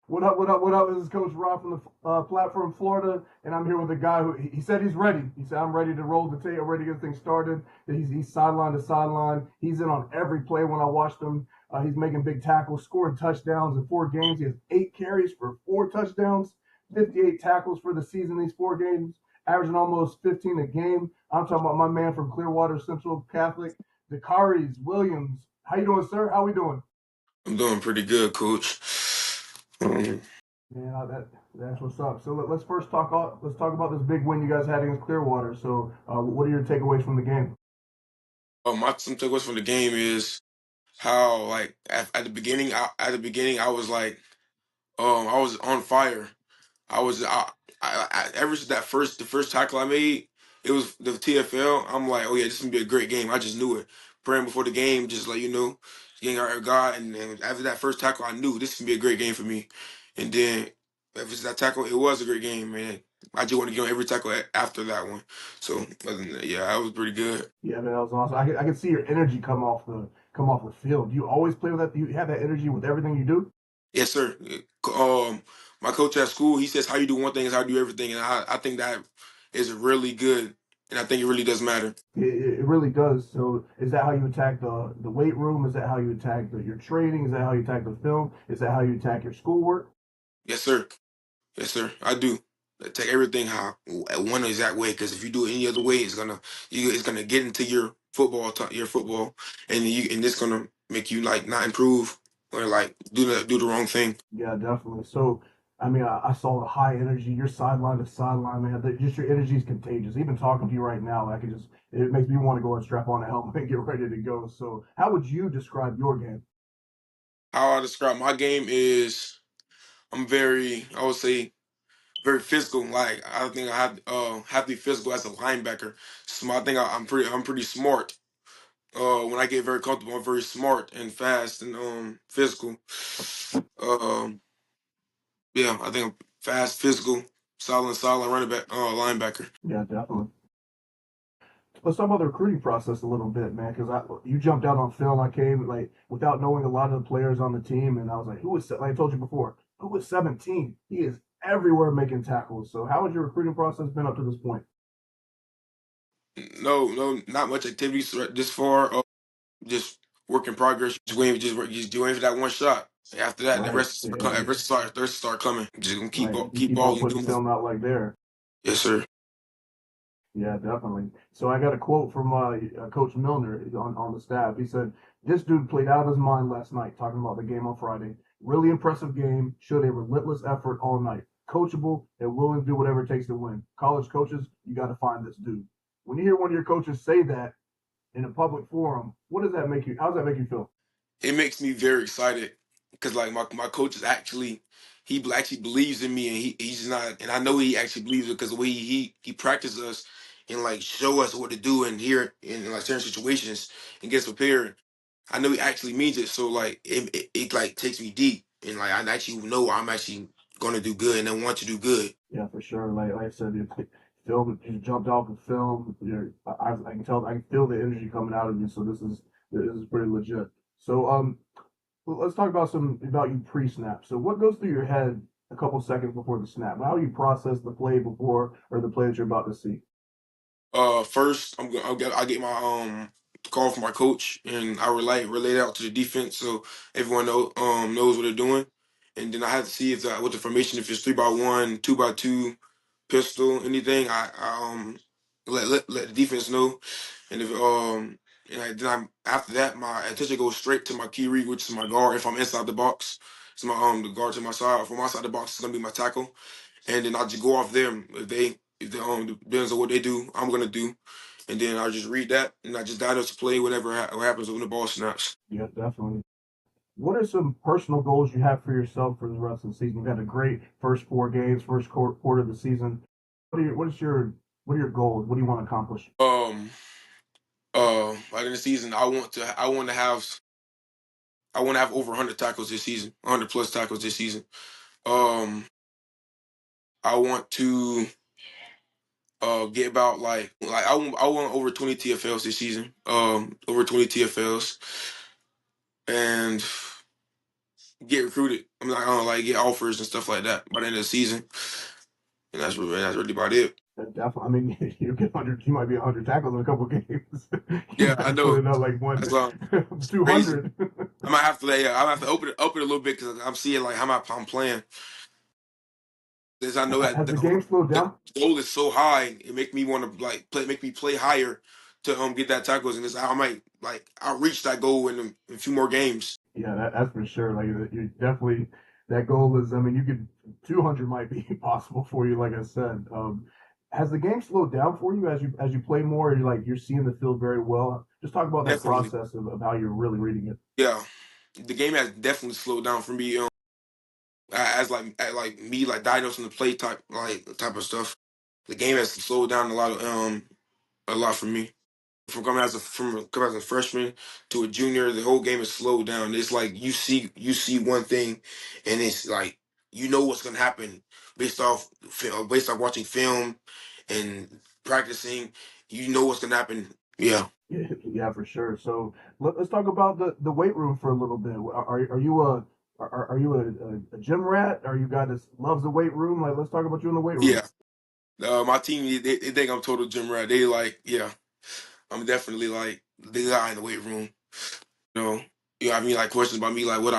What up? What up? What up? This is Coach Rob from the platform Florida, and I'm here with a guy who he said he's ready. He said I'm ready to roll the tape, ready to get things started. He's sideline to sideline. He's in on every play. When I watched him, he's making big tackles, scoring touchdowns in 4 games. He has 8 carries for 4 touchdowns, 58 tackles for the season. These 4 games, averaging almost 15 a game. I'm talking about my man from Clearwater Central Catholic, Dakaris Williams. How you doing, sir? How we doing? I'm doing pretty good, Coach. Yeah, that's what's up. So let's first talk. Let's talk about this big win you guys had against Clearwater. So, what are your takeaways from the game? My some takeaways from the game is how like at the beginning, I was like, I was on fire. I was ever since the first tackle I made, it was the TFL. I'm like, oh yeah, this is gonna be a great game. I just knew it. Praying before the game, just like getting out of God, and then after that first tackle, I knew this is gonna be a great game for me. And then ever since that tackle, it was a great game, man. I just want to get on every tackle after that one. So other than that, yeah, that was pretty good. Yeah, man, that was awesome. I can see your energy come off the field. Do you always play with that? Do you have that energy with everything you do? Yes, sir. My coach at school, he says how you do one thing is how you do everything, and I think that is really good, and I think it really does matter. It really does. So, is that how you attack the weight room? Is that how you attack your training? Is that how you attack the film? Is that how you attack your schoolwork? Yes, sir. Yes, sir. I do. I take everything how at one exact way, because if you do it any other way, it's gonna get into your football, and it's gonna make you like not improve or like do the wrong thing. Yeah, definitely. So, I mean, I saw the high energy. You're sideline to sideline, man. Just your energy is contagious. Even talking to you right now, I can just it makes me want to go and strap on a helmet and get ready to go. So, how would you describe your game? How I describe my game is I would say very physical. Like I think have to be physical as a linebacker. So I think I'm pretty smart. When I get very comfortable, I'm very smart and fast and physical. Um, yeah, I think I'm fast, physical, solid running back, linebacker. Yeah, definitely. Let's talk about the recruiting process a little bit, man. Because you jumped out on film. I came like without knowing a lot of the players on the team, and I was like, who was like I told you before, who was 17? He is everywhere making tackles. So, how has your recruiting process been up to this point? No, not much activities this far. Just work in progress. Just waiting for that one shot. After that, Right. the rest start coming. Just gonna Right. You keep keep on balling. putting film out like there. Yes, sir. Yeah, definitely. So I got a quote from Coach Milner on the staff. He said, "This dude played out of his mind last night, talking about the game on Friday. Really impressive game. Showed a relentless effort all night. Coachable and willing to do whatever it takes to win. College coaches, you got to find this dude." When you hear one of your coaches say that in a public forum, what does that make you? How does that make you feel? It makes me very excited because like my coach is actually believes in me, and he's not, and I know he actually believes it because the way he practices us and like show us what to do and here in like certain situations and gets prepared. I know he actually means it, so like it like takes me deep, and like I actually know I'm actually going to do good and I want to do good. Yeah, for sure. Like I said, film just jumped off the film. I can tell, I can feel the energy coming out of you. So this is pretty legit. So let's talk about some about you pre-snap. So what goes through your head a couple seconds before the snap? How do you process the play before or the play that you're about to see? First, I get my call from my coach, and I relay it out to the defense so everyone knows what they're doing, and then I have to see if what the formation, if it's 3-by-1, 2-by-2, pistol, anything. Let the defense know, and if then after that my attention goes straight to my key read, which is my guard. If I'm inside the box, it's my the guard to my side. From outside the box, it's gonna be my tackle, and then I just go off them. If they depends on what they do, I'm gonna do, and then I just read that and I just diagnose the play whatever what happens when the ball snaps. Yeah, definitely. What are some personal goals you have for yourself for the rest of the season? You've had a great first 4 games, first quarter of the season. What are your goals? What do you want to accomplish? Like in the season, I want to have over 100 tackles this season, 100 plus tackles this season. Um, I want to get about I want over 20 TFLs this season. Over 20 TFLs and get recruited. I'm not gonna like get offers and stuff like that by the end of the season, and that's really about it. Definitely. I mean, you get 100. You might be 100 tackles in a couple games. You Yeah, might I be know. putting up like That's one crazy. 200. I might have to I might have to open it a little bit because I'm seeing like how I'm playing. Because I know that Has the game slowed the down? goal is so high, it make me want to like make me play higher to get that tackles, and I might like I'll reach that goal in a few more games. Yeah, that's for sure. Like you definitely that goal is. I mean, you could 200 might be possible for you. Like I said, has the game slowed down for you as you play more? You're seeing the field very well. Just talk about that Definitely, process of how you're really reading it. yeah. The game has definitely slowed down for me. As like me like diagnosing the play type of stuff. The game has slowed down a lot for me. Coming as a freshman to a junior, the whole game is slowed down. It's like you see one thing, and it's like you know what's gonna happen based off watching film and practicing. You know what's gonna happen. Yeah, Yeah, yeah, for sure. So us talk about the weight room for a little bit. Are you are you a gym rat? Are you a guy that loves the weight room? Like, let's talk about you in the weight room. yeah. My team they think I'm total gym rat. They like yeah. I'm definitely like the guy in the weight room. You know, you have me like questions about me like what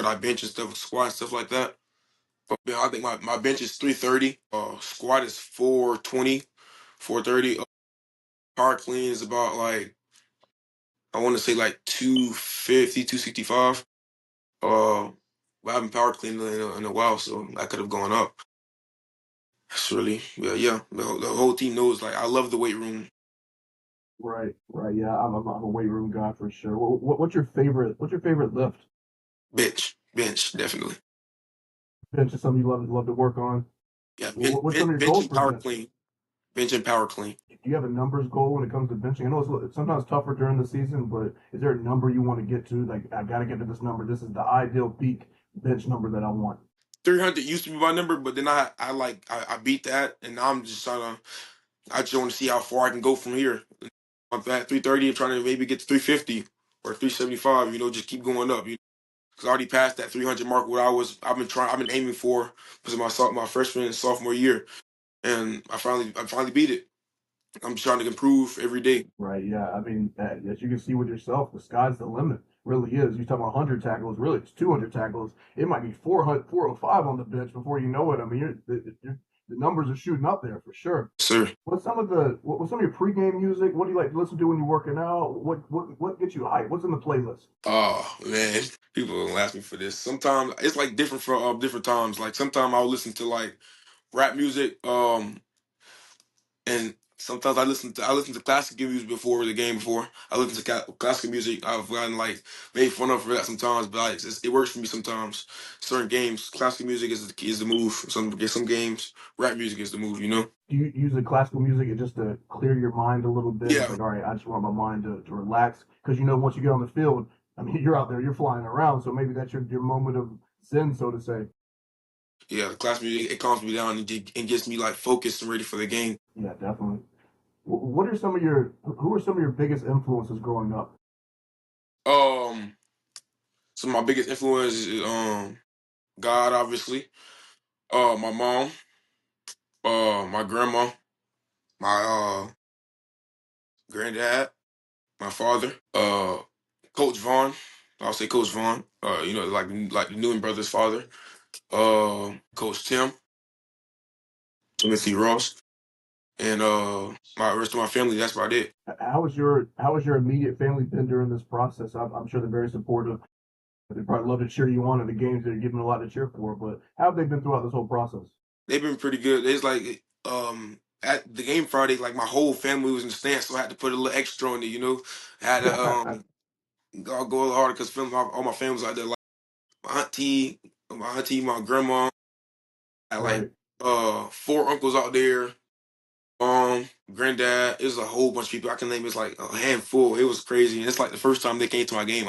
I bench and stuff, squat and stuff like that. But yeah, I think my bench is 330. Squat is 420, 430. Power clean is about like I want to say like 250, 265. But I haven't power cleaned in a while, so I could have gone up. That's really yeah. The whole team knows like I love the weight room. Right, right. Yeah, I'm a weight room guy for sure. What's your favorite lift? Bench definitely. Bench is something you love to work on. Yeah, What's some of your bench goals and for power bench? clean. Bench and power clean. Do you have a numbers goal when it comes to benching? I know it's sometimes tougher during the season, but is there a number you want to get to? Like, I got to get to this number. This is the ideal peak bench number that I want. 300 used to be my number, but then I beat that, and now I'm just trying to. I just want to see how far I can go from here. I'm at 330, I'm trying to maybe get to 350 or 375. You know, just keep going up. Because I already passed that 300 mark. I've been aiming for because of my freshman and sophomore year, and I finally beat it. I'm just trying to improve every day. Right. Yeah. I mean, as you can see with yourself, the sky's the limit. Really is. You talk about 100 tackles. Really, it's 200 tackles. It might be 400, 405 on the bench before you know it. I mean, the numbers are shooting up there for sure. Sir. What's some of your pregame music? What do you like to listen to when you're working out? What gets you hyped? What's in the playlist? Oh man, people will ask me for this. Sometimes it's like different for different times. Like sometimes I'll listen to like rap music. And sometimes I listen to classical music before the game. Before I listen to classical music, I've gotten like made fun of for that sometimes, but it works for me sometimes. Certain games, classical music is the move. Some games, rap music is the move. You know? Do you use the classical music just to clear your mind a little bit? It's Yeah, like, all right, I just want my mind to relax because once you get on the field, I mean, you're out there, you're flying around, so maybe that's your moment of zen, so to say. yeah. The classical music it calms me down and gets me like focused and ready for the game. Yeah, definitely. What are who are some of your biggest influences growing up? Um, some of my biggest influences is God, obviously. My mom, my grandma, my granddad, my father, Coach Vaughn. I'll say Coach Vaughn. You know, like the Newton brothers' father. Coach Timothy Ross, and my rest of my family. That's about it. How has your immediate family been during this process? I'm sure they're very supportive. They probably love to cheer you on in the games. They're giving a lot to cheer for. But how have they been throughout this whole process? They've been pretty good. It's like at the game Friday, like my whole family was in the stands, so I had to put a little extra on it. You know, I had to go a little harder because all my family was out there. Like my auntie, my grandma. I had like Right. four uncles out there. Granddad, it was a whole bunch of people. I can name it's like a handful. It was crazy, and it's like the first time they came to my game.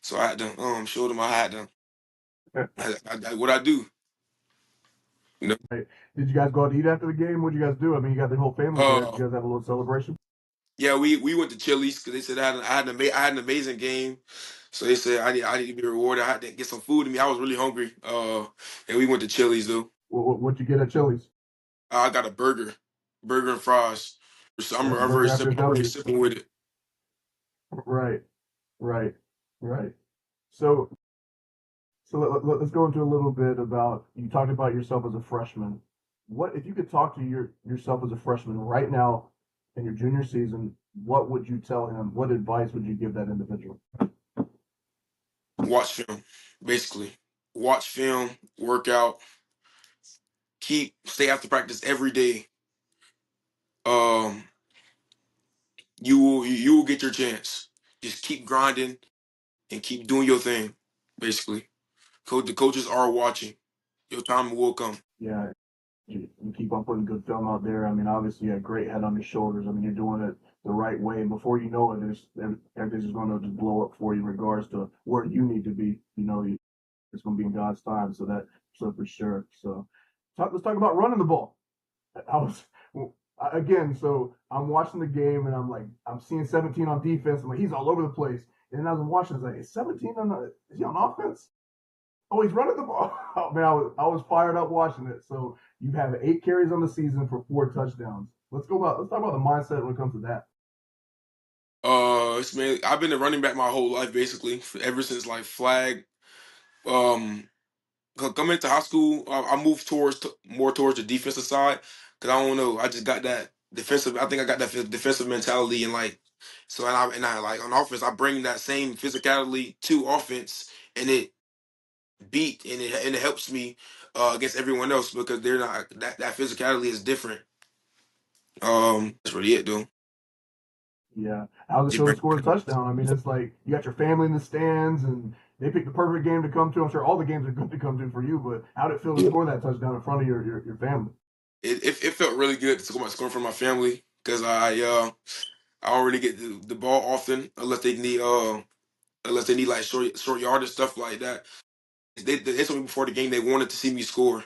So I had to show them I had to what I do. You know, Right. Did you guys go out to eat after the game? What did you guys do? I mean, you got the whole family there. Did uh, you guys have a little celebration? yeah, we went to Chili's because they said I had an amazing game. So they said I need to be rewarded. I had to get some food in me. I was really hungry. And we went to Chili's though. What'd you get at Chili's? I got a burger and fries. So I'm very Burger after simple. I'm very W. simple with it. Right, right, right. So let's go into a little bit about you talked about yourself as a freshman. What if you could talk to yourself as a freshman right now in your junior season? What would you tell him? What advice would you give that individual? Watch film, basically. Watch film, work out, stay after practice every day. Um, you will get your chance. Just keep grinding and keep doing your thing. Basically, the coaches are watching. Your time will come. Yeah, you keep on putting good film out there. I mean, obviously, you have great head on your shoulders. I mean, you're doing it the right way, and before you know it, everything's just going to just blow up for you in regards to where you need to be. It's going to be in God's time, so for sure. So, let's talk about running the ball. I was again, so I'm watching the game and I'm like, I'm seeing 17 on defense. I'm like, he's all over the place. And as I'm watching, it's like, is 17 is he on offense? Oh, he's running the ball. Oh, man, I was fired up watching it. So you have 8 carries on the season for 4 touchdowns. Let's talk about the mindset when it comes to that. It's mainly, I've been a running back my whole life, basically, ever since like flag. Um, Coming into high school, I moved more towards the defensive side because I don't know. I just got that defensive. I think I got that defensive mentality and like so. And I like on offense, I bring that same physicality to offense, and it and it helps me against everyone else because they're not that physicality is different. That's really it, though. Yeah. How's it Just feel to bring. score a touchdown? I mean, it's like you got your family in the stands and they picked the perfect game to come to. I'm sure all the games are good to come to for you, but how did it feel to score that touchdown in front of your family? It felt really good to score from my family because I don't really get the ball often unless they need like short yardage stuff like that. They told me before the game they wanted to see me score,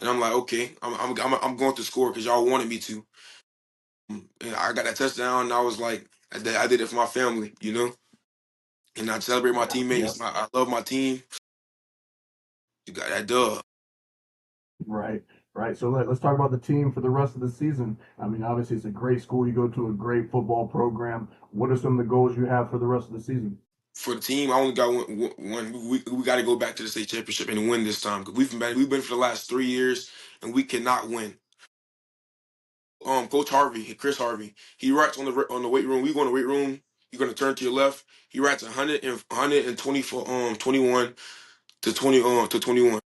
and I'm like, okay, I'm going to score because y'all wanted me to. And I got that touchdown. And I was like, I did it for my family, and I celebrate my Yeah. teammates. I love my team. You got that dub Right, right. So let's talk about the team for the rest of the season. I mean, obviously, it's a great school. You go to a great football program. What are some of the goals you have for the rest of the season? for the team. I only got one. We got to go back to the state championship and win this time because we've been for the last 3 years and we cannot win. Coach Harvey, Chris Harvey, he writes on the weight room. We go in the weight room. You're gonna turn to your left. He writes 124 21 to 21,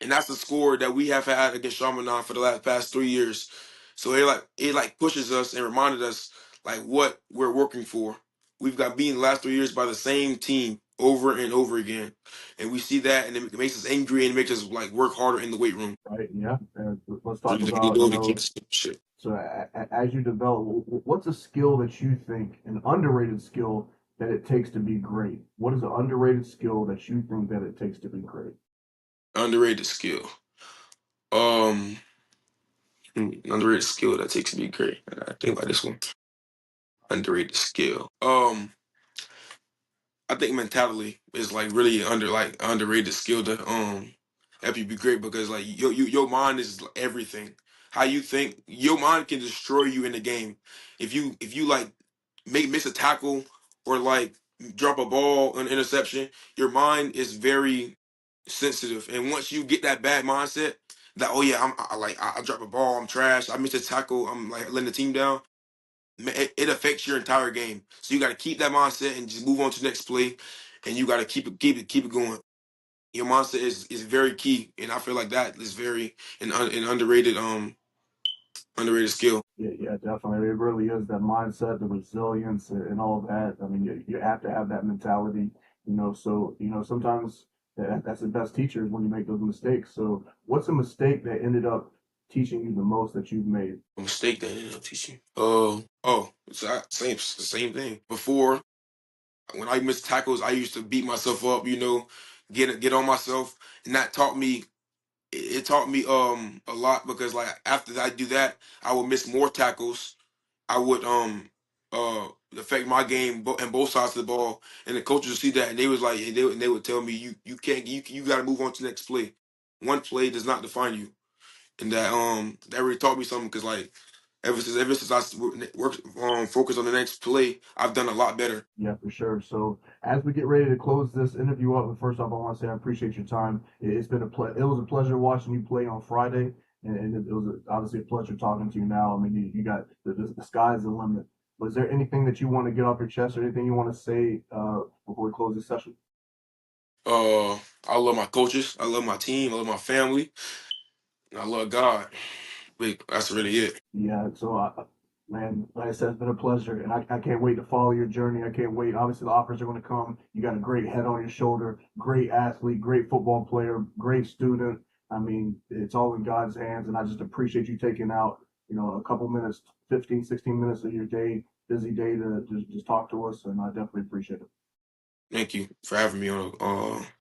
and that's the score that we have had against Chaminade for the past 3 years. So it pushes us and reminded us like what we're working for. We've got beaten the last 3 years by the same team over and over again, and we see that, and it makes us angry and it makes us like work harder in the weight room. Right. Yeah. Let's So talk we can about do it and keep this shit. so as you develop, what's a skill that you think an underrated skill that it takes to be great? What is an underrated skill that you think that it takes to be great? Underrated skill. Um, Underrated skill that takes to be great. I think about this one. Underrated skill. I think mentality is like really underrated skill to help you be great because like your mind is everything. How you think, your mind can destroy you in the game. If you like miss a tackle or like drop a ball, an interception, your mind is very sensitive. And once you get that bad mindset, that oh yeah, I drop a ball, I'm trash, I miss a tackle, I'm like letting the team down. It affects your entire game. So you got to keep that mindset and just move on to the next play, and you got to keep it going. Your mindset is very key, and I feel like that is very an underrated skill Yeah, yeah, definitely. It really is that mindset, the resilience, and all of that. I mean, you have to have that mentality, So, sometimes that's the best teachers when you make those mistakes. So, what's a mistake that ended up teaching you the most that you've made? a mistake that ended up teaching. It's same thing. Before when I missed tackles, I used to beat myself up, get on myself, and that taught me. It taught me a lot because like after I do that, I would miss more tackles. I would affect my game and both sides of the ball. And the coaches would see that, and they was like, they would tell me, you can't, you got to move on to the next play. One play does not define you, and that really taught me something because like ever since I worked focus on the next play, I've done a lot better. Yeah, for sure. So as we get ready to close this interview up, first off, I want to say I appreciate your time. It's been it was a pleasure watching you play on Friday, and it was obviously a pleasure talking to you now. I mean, you got the sky's the limit. But is there anything that you want to get off your chest, or anything you want to say before we close this session? Uh, I love my coaches, I love my team, I love my family, and I love God. That's really it. Yeah, so man, like I said, it's been a pleasure, and I can't wait to follow your journey. I can't wait. Obviously, the offers are going to come. You got a great head on your shoulder, great athlete, great football player, great student. I mean, it's all in God's hands, and I just appreciate you taking out, a couple minutes, 15, 16 minutes of your day, busy day to just talk to us, and I definitely appreciate it. Thank you for having me on.